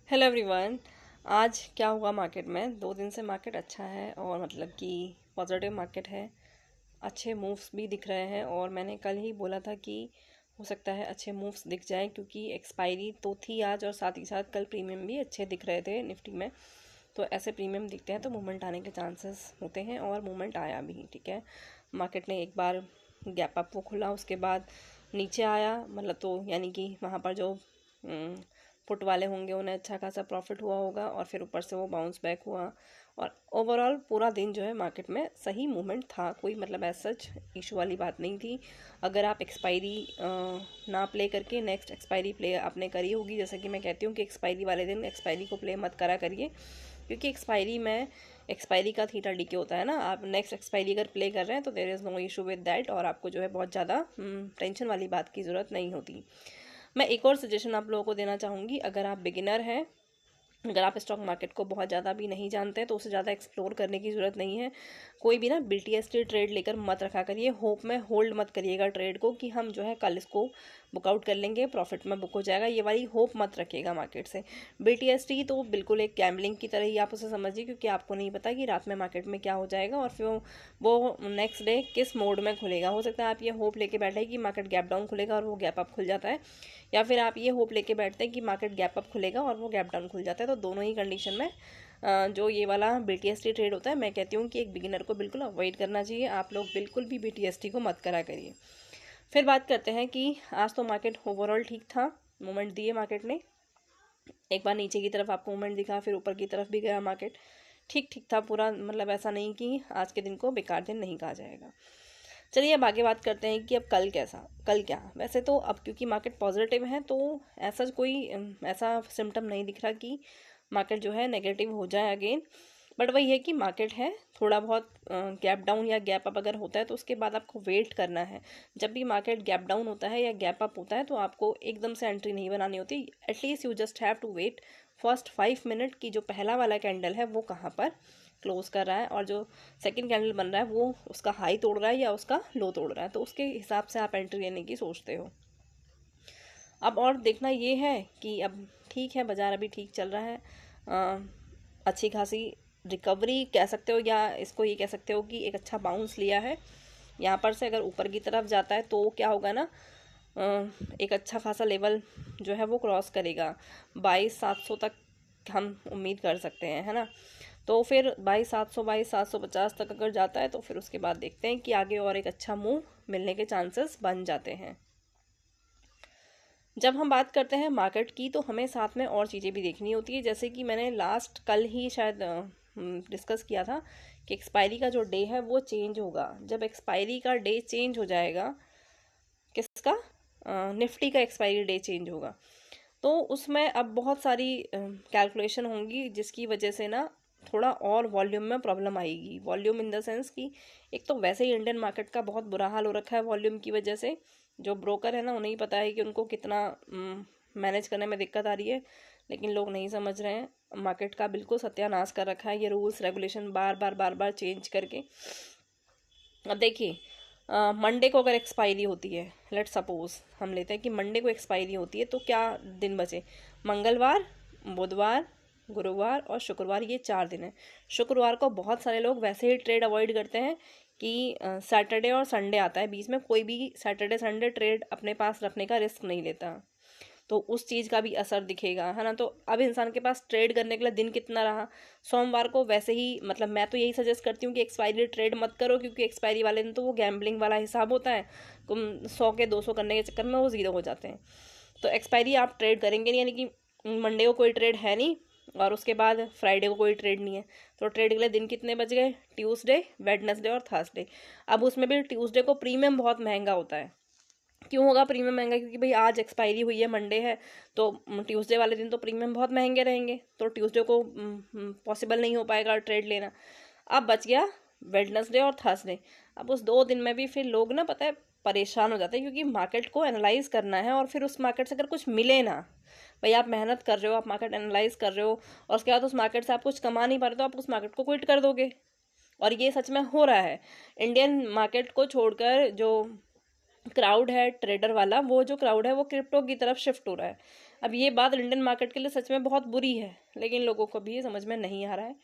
Hello everyone. आज क्या हुआ मार्केट में? 2 दिन से मार्केट अच्छा है और मतलब कि पॉजिटिव मार्केट है। अच्छे मूव्स भी दिख रहे हैं और मैंने कल ही बोला था कि हो सकता है अच्छे मूव्स दिख जाएं, क्योंकि एक्सपायरी तो थी आज और साथ ही साथ कल प्रीमियम भी अच्छे दिख रहे थे निफ्टी में। तो ऐसे प्रीमियम दिखते हैं तो मूवमेंट आने के चांसेस होते हैं और मूवमेंट आया भी। ठीक है, मार्केट ने एक बार गैप अप वो खुला, उसके बाद नीचे आया, मतलब तो यानी कि वहाँ पर जो पुट वाले होंगे उन्हें अच्छा खासा प्रॉफिट हुआ होगा और फिर ऊपर से वो बाउंस बैक हुआ। और ओवरऑल पूरा दिन जो है मार्केट में सही मूवमेंट था, कोई मतलब ऐसा सच इशू वाली बात नहीं थी। अगर आप एक्सपायरी ना प्ले करके नेक्स्ट एक्सपायरी प्ले आपने करी होगी, जैसे कि मैं कहती हूँ कि एक्सपायरी वाले दिन एक्सपायरी को प्ले मत करा करिए, क्योंकि एक्सपायरी का थीटा डीके होता है ना। आप नेक्स्ट एक्सपायरी अगर प्ले कर रहे हैं तो there is no issue with that, और आपको जो है बहुत ज़्यादा टेंशन वाली बात की ज़रूरत नहीं होती। मैं एक और सजेशन आप लोगों को देना चाहूँगी। अगर आप बिगिनर हैं, अगर आप स्टॉक मार्केट को बहुत ज़्यादा भी नहीं जानते हैं, तो उसे ज़्यादा एक्सप्लोर करने की ज़रूरत नहीं है। कोई भी ना BTST ट्रेड लेकर मत रखा करिए, होप में होल्ड मत करिएगा ट्रेड को कि हम जो है कल इसको बुकआउट कर लेंगे, प्रॉफिट में बुक हो जाएगा, ये वाली होप मत रखिएगा मार्केट से। BTST तो बिल्कुल एक गैम्बलिंग की तरह ही आप उसे समझिए, क्योंकि आपको नहीं पता कि रात में मार्केट में क्या हो जाएगा और फिर वो नेक्स्ट डे किस मोड में खुलेगा। हो सकता है आप ये होप लेके बैठे कि मार्केट गैप डाउन खुलेगा और वो गैप अप खुल जाता है, या फिर आप ये होप लेके बैठते हैं कि मार्केट गैप अप खुलेगा और वो गैप डाउन खुल जाता है। तो दोनों ही कंडीशन में जो ये वाला BTST ट्रेड होता है, मैं कहती हूँ कि एक बिगिनर को बिल्कुल अवॉइड करना चाहिए। आप लोग बिल्कुल भी BTST को मत करा करिए। फिर बात करते हैं कि आज तो मार्केट ओवरऑल ठीक था, मूवमेंट दिए मार्केट ने। एक बार नीचे की तरफ आपको मूवमेंट दिखा, फिर ऊपर की तरफ भी गया मार्केट। ठीक ठीक था पूरा, मतलब ऐसा नहीं कि आज के दिन को बेकार दिन नहीं कहा जाएगा। चलिए अब आगे बात करते हैं कि अब कल क्या। वैसे तो अब क्योंकि मार्केट पॉजिटिव है तो ऐसा कोई ऐसा सिम्टम नहीं दिख रहा कि मार्केट जो है नेगेटिव हो जाए अगेन। बट वही है कि मार्केट है, थोड़ा बहुत गैप डाउन या गैप अप अगर होता है तो उसके बाद आपको वेट करना है। जब भी मार्केट गैप डाउन होता है या गैप अप होता है तो आपको एकदम से एंट्री नहीं बनानी होती। At least you just have to wait first 5 minute की जो पहला वाला कैंडल है वो कहाँ पर क्लोज कर रहा है, और जो सेकंड कैंडल बन रहा है वो उसका हाई तोड़ रहा है या उसका लो तोड़ रहा है, तो उसके हिसाब से आप एंट्री लेने की सोचते हो। अब और देखना ये है कि अब ठीक है, बाज़ार अभी ठीक चल रहा है, अच्छी खासी रिकवरी कह सकते हो, या इसको ये कह सकते हो कि एक अच्छा बाउंस लिया है। यहाँ पर से अगर ऊपर की तरफ जाता है तो क्या होगा ना, एक अच्छा खासा लेवल जो है वो क्रॉस करेगा 22,700 तक, हम उम्मीद कर सकते हैं, है ना। तो फिर 22,700 22,750 तक अगर जाता है तो फिर उसके बाद देखते हैं कि आगे और एक अच्छा मूव मिलने के चांसेस बन जाते हैं। जब हम बात करते हैं मार्केट की तो हमें साथ में और चीज़ें भी देखनी होती है, जैसे कि मैंने लास्ट कल ही शायद डिस्कस किया था कि एक्सपायरी का जो डे है वो चेंज होगा। जब एक्सपायरी का डे चेंज हो जाएगा, किसका, निफ्टी का एक्सपायरी डे चेंज होगा, तो उसमें अब बहुत सारी कैलकुलेशन होंगी, जिसकी वजह से ना थोड़ा और वॉल्यूम में प्रॉब्लम आएगी। वॉल्यूम इन द सेंस कि एक तो वैसे ही इंडियन मार्केट का बहुत बुरा हाल हो रखा है वॉल्यूम की वजह से। जो ब्रोकर है ना उन्हें ही पता है कि उनको कितना मैनेज करने में दिक्कत आ रही है, लेकिन लोग नहीं समझ रहे हैं। मार्केट का बिल्कुल सत्यानाश कर रखा है ये रूल्स रेगुलेशन बार बार चेंज करके। अब देखिए, मंडे को अगर एक्सपायरी होती है, लेट सपोज हम लेते हैं कि मंडे को एक्सपायरी होती है, तो क्या दिन बचे? मंगलवार, बुधवार, गुरुवार और शुक्रवार, ये 4 दिन है। शुक्रवार को बहुत सारे लोग वैसे ही ट्रेड अवॉइड करते हैं कि सैटरडे और संडे आता है बीच में, कोई भी सैटरडे संडे ट्रेड अपने पास रखने का रिस्क नहीं लेता, तो उस चीज़ का भी असर दिखेगा, है ना। तो अब इंसान के पास ट्रेड करने के लिए दिन कितना रहा? सोमवार को वैसे ही, मतलब मैं तो यही सजेस्ट करती हूँ कि एक्सपायरी ट्रेड मत करो, क्योंकि एक्सपायरी वाले दिन तो वो गैम्बलिंग वाला हिसाब होता है, 100 के 200 करने के चक्कर में वो ज़ीरो हो जाते हैं। तो एक्सपायरी आप ट्रेड करेंगे नहीं, यानी कि मंडे को कोई ट्रेड है नहीं और उसके बाद फ्राइडे को कोई ट्रेड नहीं है, तो ट्रेड के लिए दिन कितने बच गए? ट्यूसडे, वेडनेसडे और थर्सडे। अब उसमें भी ट्यूसडे को प्रीमियम बहुत महंगा होता है। क्यों होगा प्रीमियम महंगा? क्योंकि भाई आज एक्सपायरी हुई है, मंडे है, तो ट्यूसडे वाले दिन तो प्रीमियम बहुत महंगे रहेंगे, तो ट्यूसडे को पॉसिबल नहीं हो पाएगा ट्रेड लेना। अब बच गया वेडनेसडे और थर्सडे। अब उस 2 दिन में भी फिर लोग ना, पता है, परेशान हो जाते हैं, क्योंकि मार्केट को एनालाइज करना है और फिर उस मार्केट से अगर कुछ मिले ना, भाई आप मेहनत कर रहे हो, आप मार्केट एनालाइज कर रहे हो और उसके बाद उस मार्केट से आप कुछ कमा नहीं पा रहे, तो आप उस मार्केट को क्विट कर दोगे। और ये सच में हो रहा है। इंडियन मार्केट को छोड़कर जो क्राउड है ट्रेडर वाला, वो जो क्राउड है वो क्रिप्टो की तरफ शिफ्ट हो रहा है। अब ये बात इंडियन मार्केट के लिए सच में बहुत बुरी है, लेकिन लोगों को भी ये समझ में नहीं आ रहा है।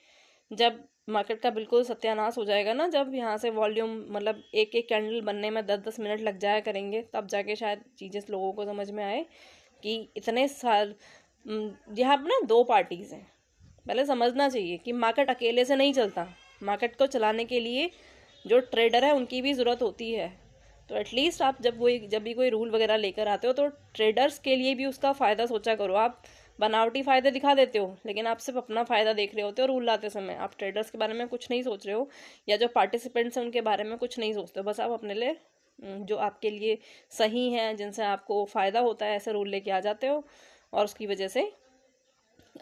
जब मार्केट का बिल्कुल सत्यानाश हो जाएगा ना, जब यहाँ से वॉल्यूम मतलब एक एक कैंडल बनने में 10-10 मिनट लग जाया करेंगे, तब जाके शायद चीज़ें लोगों को समझ में आए कि इतने साल यहाँ पर ना दो पार्टीज़ हैं। पहले समझना चाहिए कि मार्केट अकेले से नहीं चलता, मार्केट को चलाने के लिए जो ट्रेडर है उनकी भी ज़रूरत होती है। तो एटलीस्ट आप जब भी कोई रूल वगैरह लेकर आते हो तो ट्रेडर्स के लिए भी उसका फ़ायदा सोचा करो। आप बनावटी फ़ायदे दिखा देते हो, लेकिन आप सिर्फ अपना फ़ायदा देख रहे होते हो रूल लाते समय। आप ट्रेडर्स के बारे में कुछ नहीं सोच रहे हो, या जो पार्टिसिपेंट्स हैं उनके बारे में कुछ नहीं सोचते हो। बस आप अपने लिए जो आपके लिए सही हैं, जिनसे आपको फ़ायदा होता है, ऐसे रूल लेके आ जाते हो, और उसकी वजह से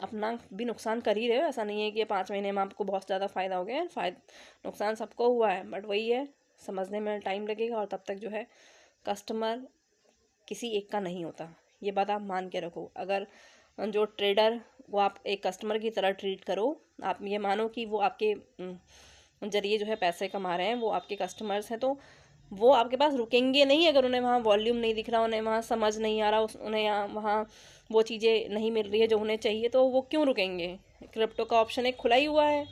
अपना भी नुकसान कर ही रहे हो। ऐसा नहीं है कि 5 महीने में आपको बहुत ज़्यादा फ़ायदा हो गया है, नुकसान सबको हुआ है, बट वही है, समझने में टाइम लगेगा, और तब तक जो है कस्टमर किसी एक का नहीं होता। ये बात आप मान के रखो। अगर जो ट्रेडर वो आप एक कस्टमर की तरह ट्रीट करो, आप ये मानो कि वो आपके जरिए जो है पैसे कमा रहे हैं, वो आपके कस्टमर्स हैं, तो वो आपके पास रुकेंगे नहीं। अगर उन्हें वहाँ वॉल्यूम नहीं दिख रहा, उन्हें वहाँ समझ नहीं आ रहा, उन्हें यहाँ वहाँ वो चीज़ें नहीं मिल रही है जो उन्हें चाहिए, तो वो क्यों रुकेंगे। क्रिप्टो का ऑप्शन एक खुला ही हुआ है,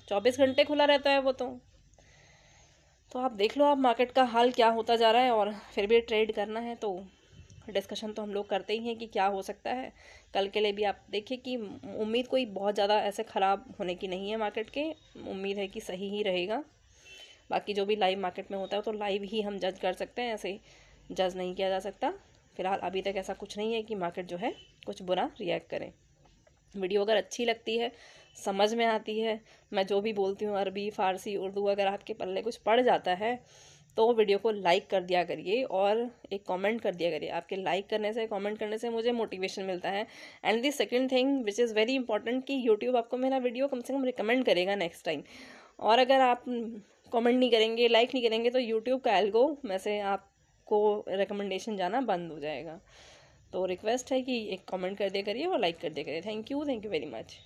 24 घंटे खुला रहता है वो। तो आप देख लो आप मार्केट का हाल क्या होता जा रहा है, और फिर भी ट्रेड करना है तो डिस्कशन तो हम लोग करते ही हैं कि क्या हो सकता है। कल के लिए भी आप देखिए कि उम्मीद कोई बहुत ज़्यादा ऐसे ख़राब होने की नहीं है मार्केट के, उम्मीद है कि सही ही रहेगा। बाकी जो भी लाइव मार्केट में होता है तो लाइव ही हम जज कर सकते हैं, ऐसे जज नहीं किया जा सकता। फिलहाल अभी तक ऐसा कुछ नहीं है कि मार्केट जो है कुछ बुरा रिएक्ट करे। वीडियो अगर अच्छी लगती है, समझ में आती है, मैं जो भी बोलती हूँ अरबी, फ़ारसी, उर्दू, अगर आपके पल्ले कुछ पड़ जाता है तो वीडियो को लाइक कर दिया करिए और एक कमेंट कर दिया करिए। आपके लाइक करने से, कमेंट करने से मुझे मोटिवेशन मिलता है। And the second thing which is very important कि यूट्यूब आपको मेरा वीडियो कम से कम रिकमेंड करेगा नेक्स्ट टाइम। और अगर आप कमेंट नहीं करेंगे, लाइक नहीं करेंगे, तो यूट्यूब का एल्गो में से आपको रिकमेंडेशन जाना बंद हो जाएगा। तो रिक्वेस्ट है कि एक कमेंट कर दिया करिए और लाइक कर दिया करिए। Thank you very much.